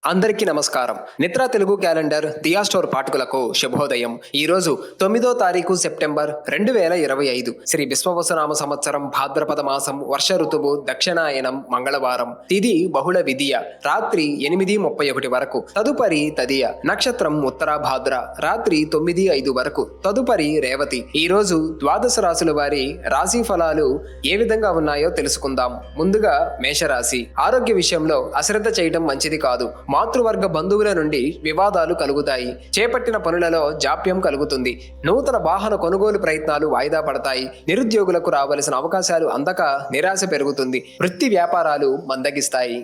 అందరికీ నమస్కారం. నిద్ర తెలుగు క్యాలెండర్ దియా స్టోర్ పాఠకులకు శుభోదయం. ఈరోజు 9వ తారీఖు సెప్టెంబర్ 2025 శ్రీ విశ్వవసునామ సంవత్సరం భాద్రపద మాసం వర్ష ఋతువు దక్షిణాయనం మంగళవారం. తిథి బహుళ విధియ రాత్రి 8:31 వరకు. తదుపరి తదియ. నక్షత్రం ఉత్తరాభాద్ర రాత్రి 9:05 వరకు. తదుపరి రేవతి. ఈ రోజు ద్వాదశ రాశుల వారి రాశి ఫలాలు ఏ విధంగా ఉన్నాయో తెలుసుకుందాం. ముందుగా మేషరాశి. ఆరోగ్య విషయంలో అశ్రద్ధ చేయడం మంచిది కాదు. మాతృవర్గ బంధువుల నుండి వివాదాలు కలుగుతాయి. చేపట్టిన పనులలో జాప్యం కలుగుతుంది. నూతన వాహన కొనుగోలు ప్రయత్నాలు వాయిదా పడతాయి. నిరుద్యోగులకు రావలసిన అవకాశాలు అందక నిరాశ పెరుగుతుంది. వృత్తి వ్యాపారాలు మందగిస్తాయి.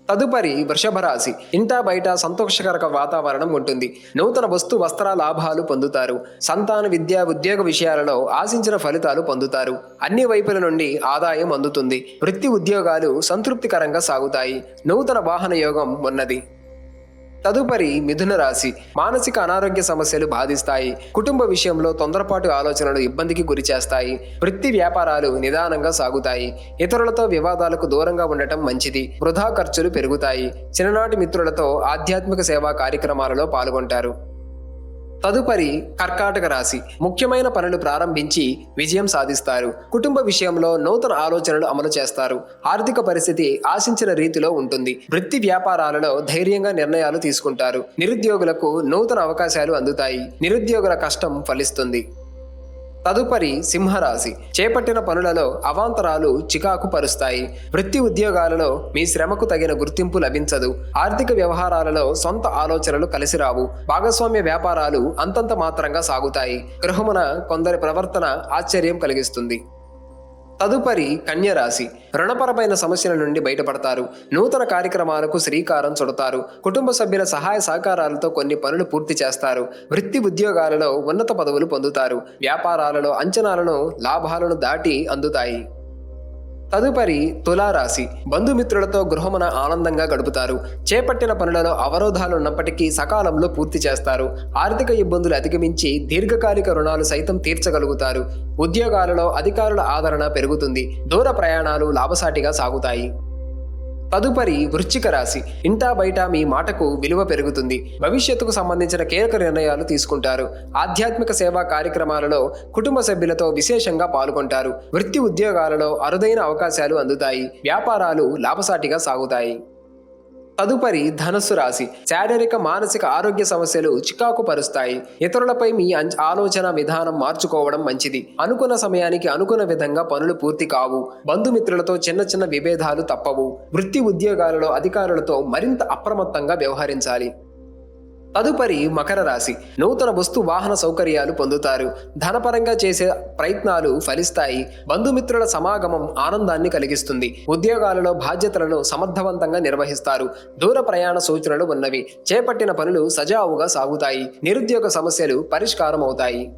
తదుపరి వృషభ రాశి. ఇంటా బయట సంతోషకర వాతావరణం ఉంటుంది. నూతన వస్త్ర లాభాలు పొందుతారు. సంతాన విద్య ఉద్యోగ విషయాలలో ఆశించిన ఫలితాలు పొందుతారు. అన్ని వైపుల నుండి ఆదాయం అందుతుంది. వృత్తి ఉద్యోగాలు సంతృప్తికరంగా సాగుతాయి. నూతన వాహన యోగం ఉన్నది. తదుపరి మిథున రాశి. మానసిక అనారోగ్య సమస్యలు బాధిస్తాయి. కుటుంబ విషయంలో తొందరపాటు ఆలోచనలు ఇబ్బందికి గురి చేస్తాయి. వృత్తి వ్యాపారాలు నిదానంగా సాగుతాయి. ఇతరులతో వివాదాలకు దూరంగా ఉండటం మంచిది. వృధా ఖర్చులు పెరుగుతాయి. చిన్ననాటి మిత్రులతో ఆధ్యాత్మిక సేవా కార్యక్రమాలలో పాల్గొంటారు. తదుపరి కర్కాటక రాశి. ముఖ్యమైన పనులు ప్రారంభించి విజయం సాధిస్తారు. కుటుంబ విషయంలో నూతన ఆలోచనలు అమలు చేస్తారు. ఆర్థిక పరిస్థితి ఆశించిన రీతిలో ఉంటుంది. వృత్తి వ్యాపారాలలో ధైర్యంగా నిర్ణయాలు తీసుకుంటారు. నిరుద్యోగులకు నూతన అవకాశాలు అందుతాయి. నిరుద్యోగుల కష్టం ఫలిస్తుంది. తదుపరి సింహరాశి. చేపట్టిన పనులలో అవాంతరాలు చికాకు పరుస్తాయి. వృత్తి ఉద్యోగాలలో మీ శ్రమకు తగిన గుర్తింపు లభించదు. ఆర్థిక వ్యవహారాలలో సొంత ఆలోచనలు కలిసిరావు. భాగస్వామ్య వ్యాపారాలు అంతంత మాత్రంగా సాగుతాయి. గృహమున కొందరి ప్రవర్తన ఆశ్చర్యం కలిగిస్తుంది. తదుపరి కన్యరాశి. రుణపరమైన సమస్యల నుండి బయటపడతారు. నూతన కార్యక్రమాలకు శ్రీకారం చుడతారు. కుటుంబ సభ్యుల సహాయ సహకారాలతో కొన్ని పనులు పూర్తి చేస్తారు. వృత్తి ఉద్యోగాలలో ఉన్నత పదవులు పొందుతారు. వ్యాపారాలలో అంచనాలను లాభాలను దాటి అందుతాయి. తదుపరి తులారాశి. బంధుమిత్రులతో గృహమున ఆనందంగా గడుపుతారు. చేపట్టిన పనులలో అవరోధాలు ఉన్నప్పటికీ సకాలంలో పూర్తి చేస్తారు. ఆర్థిక ఇబ్బందులు అధిగమించి దీర్ఘకాలిక రుణాలు సైతం తీర్చగలుగుతారు. ఉద్యోగాలలో అధికారుల ఆదరణ పెరుగుతుంది. దూర ప్రయాణాలు లాభసాటిగా సాగుతాయి. తదుపరి వృశ్చిక రాశి. ఇంటా బయట మీ మాటకు విలువ పెరుగుతుంది. భవిష్యత్తుకు సంబంధించిన కీలక నిర్ణయాలు తీసుకుంటారు. ఆధ్యాత్మిక సేవా కార్యక్రమాలలో కుటుంబ సభ్యులతో విశేషంగా పాల్గొంటారు. వృత్తి ఉద్యోగాలలో అరుదైన అవకాశాలు అందుతాయి. వ్యాపారాలు లాభసాటిగా సాగుతాయి. తదుపరి ధనస్సు రాశి. శారీరక మానసిక ఆరోగ్య సమస్యలు చికాకు పరుస్తాయి. ఇతరులపై మీ ఆలోచన విధానం మార్చుకోవడం మంచిది. అనుకున్న సమయానికి అనుకున్న విధంగా పనులు పూర్తి కావు. బంధుమిత్రులతో చిన్న చిన్న విభేదాలు తప్పవు. వృత్తి ఉద్యోగాలలో అధికారులతో మరింత అప్రమత్తంగా వ్యవహరించాలి. తదుపరి మకర రాశి. నూతన వాహన సౌకర్యాలు పొందుతారు. ధనపరంగా చేసే ప్రయత్నాలు ఫలిస్తాయి. బంధుమిత్రుల సమాగమం ఆనందాన్ని కలిగిస్తుంది. ఉద్యోగాలలో బాధ్యతలను సమర్థవంతంగా నిర్వహిస్తారు. దూర ప్రయాణ సూచనలు ఉన్నవి. చేపట్టిన పనులు సజావుగా సాగుతాయి. నిరుద్యోగ సమస్యలు పరిష్కారం అవుతాయి.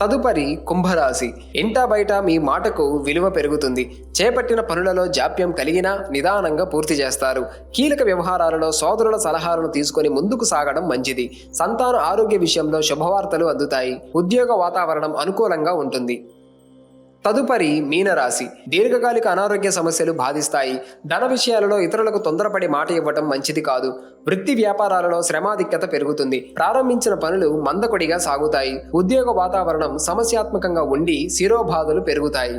తదుపరి కుంభరాశి. ఇంటా బయట మీ మాటకు విలువ పెరుగుతుంది. చేపట్టిన పనులలో జాప్యం కలిగినా నిదానంగా పూర్తి చేస్తారు. కీలక వ్యవహారాలలో సోదరుల సలహాలను తీసుకొని ముందుకు సాగడం మంచిది. సంతాన ఆరోగ్య విషయంలో శుభవార్తలు అందుతాయి. ఉద్యోగ వాతావరణం అనుకూలంగా ఉంటుంది. తదుపరి మీనరాశి. దీర్ఘకాలిక అనారోగ్య సమస్యలు బాధిస్తాయి. ధన విషయాలలో ఇతరులకు తొందరపడి మాట ఇవ్వటం మంచిది కాదు. వృత్తి వ్యాపారాలలో శ్రమాధిక్యత పెరుగుతుంది. ప్రారంభించిన పనులు మందకొడిగా సాగుతాయి. ఉద్యోగ వాతావరణం సమస్యాత్మకంగా ఉండి శిరోబాధలు పెరుగుతాయి.